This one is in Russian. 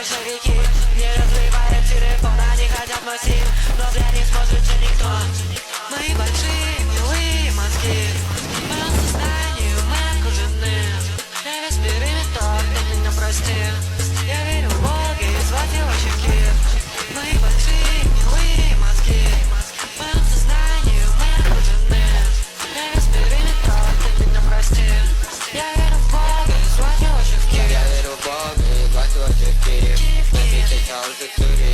большевики не разрывают телефон, они хотят мой стиль, но для них сможет же никто. Мои большие милые мозги, в моем сознании мы окружены. Я весь переметок, ты меня прости. Я верю в Бога и звать его щеки. Мои большие милые мозги, в моем сознании мы окружены. Я весь переметок, ты меня прости. Я верю в Бога и звать его щеки. Я верю в Бога и звать его щеки. Напишите чао,